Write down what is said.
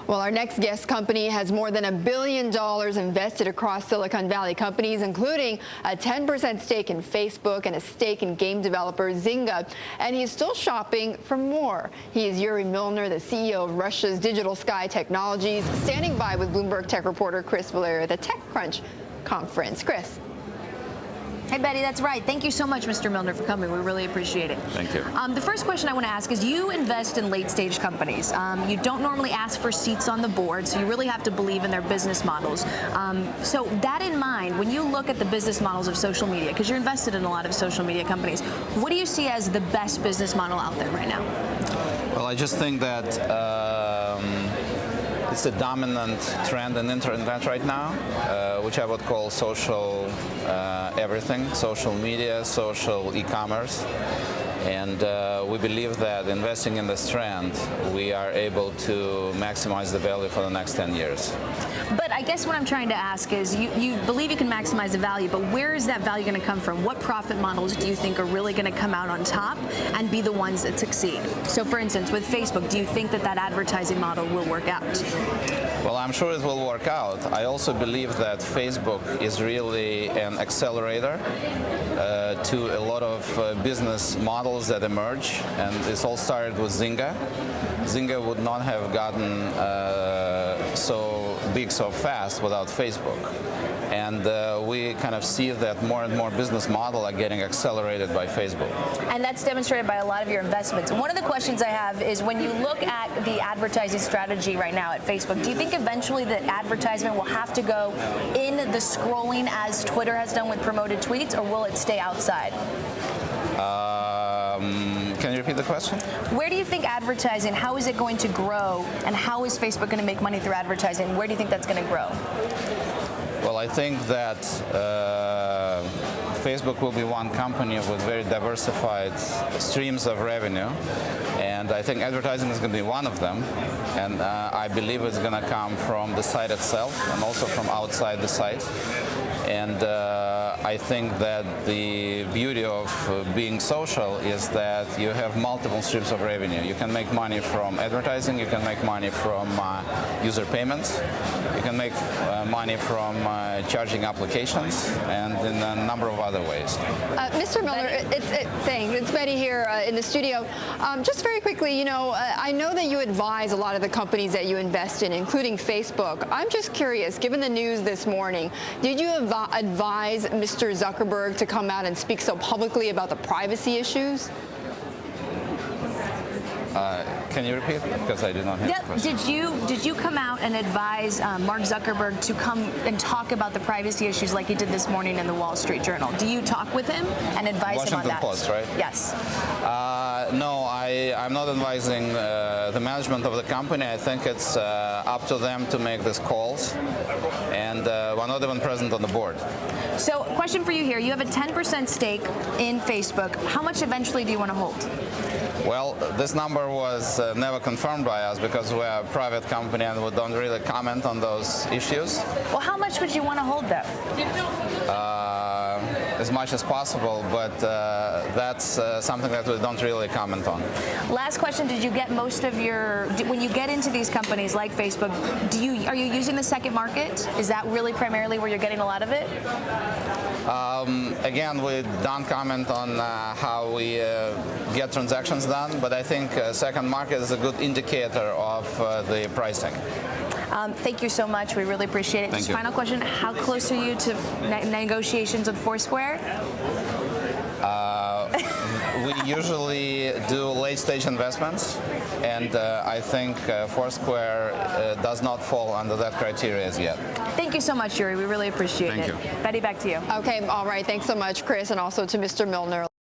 Well, our next guest company has more than $1 billion invested across Silicon Valley companies, including a 10% stake in Facebook and a stake in game developer Zynga. And he's still shopping for more. He is Yuri Milner, the CEO of Russia's Digital Sky Technologies, standing by with Bloomberg tech reporter Chris Valerio at the TechCrunch conference. Chris. Hey, Betty, that's right. Thank you so much, Mr. Milner, for coming. We really appreciate it. Thank you. The first question I want to ask is, you invest in late-stage companies. You don't normally ask for seats on the board, so you really have to believe in their business models. So that in mind, when you look at the business models of social media, because you're invested in a lot of social media companies, what do you see as the best business model out there right now? Well, I just think that it's a dominant trend in internet right now, which I would call social everything, social media, social e-commerce. And we believe that investing in this trend, we are able to maximize the value for the next 10 years. But I guess what I'm trying to ask is, you believe you can maximize the value, but where is that value going to come from? What profit models do you think are really going to come out on top and be the ones that succeed? So for instance, with Facebook, do you think that that advertising model will work out? Well, I'm sure it will work out. I also believe that Facebook is really an accelerator to a lot of business models that emerge, and this all started with Zynga. Zynga would not have gotten so big so fast without Facebook. And we kind of see that more and more business models are getting accelerated by Facebook. And that's demonstrated by a lot of your investments. One of the questions I have is, when you look at the advertising strategy right now at Facebook, do you think eventually that advertisement will have to go in the scrolling as Twitter has done with promoted tweets, or will it stay outside? Can you repeat the question? Where do you think advertising, how is it going to grow, and how is Facebook going to make money through advertising? Where do you think that's going to grow? Well, I think that Facebook will be one company with very diversified streams of revenue, and I think advertising is going to be one of them, and I believe it's going to come from the site itself and also from outside the site. And I think that the beauty of being social is that you have multiple streams of revenue. You can make money from advertising, you can make money from user payments, you can make money from charging applications, and in a number of other ways. Mr. Milner, it's Betty here in the studio. Just very quickly, you know, I know that you advise a lot of the companies that you invest in, including Facebook. I'm just curious, given the news this morning, did you advise Mr. Zuckerberg to come out and speak so publicly about the privacy issues? Can you repeat? Because I did not hear the question. Did you come out and advise Mark Zuckerberg to come and talk about the privacy issues like he did this morning in the Wall Street Journal? Do you talk with him and advise him on that? Washington Post, right? Yes. No, I'm not advising the management of the company. I think it's up to them to make these calls, and we're not even present on the board. So, question for you here. You have a 10% stake in Facebook. How much eventually do you want to hold? Well, this number was never confirmed by us because we're a private company and we don't really comment on those issues. Well, how much would you want to hold, though? As much as possible, but that's something that we don't really comment on. Last question, did you get most of your, when you get into these companies like Facebook, are you using the second market? Is that really primarily where you're getting a lot of it? Again, we don't comment on how we get transactions done, but I think second market is a good indicator of the pricing. Thank you so much. We really appreciate it. Just final question, how close are you to negotiations with Foursquare? We usually do late-stage investments, and I think Foursquare does not fall under that criteria as yet. Thank you so much, Yuri. We really appreciate it. Thank you. Betty, back to you. Okay, all right. Thanks so much, Chris, and also to Mr. Milner.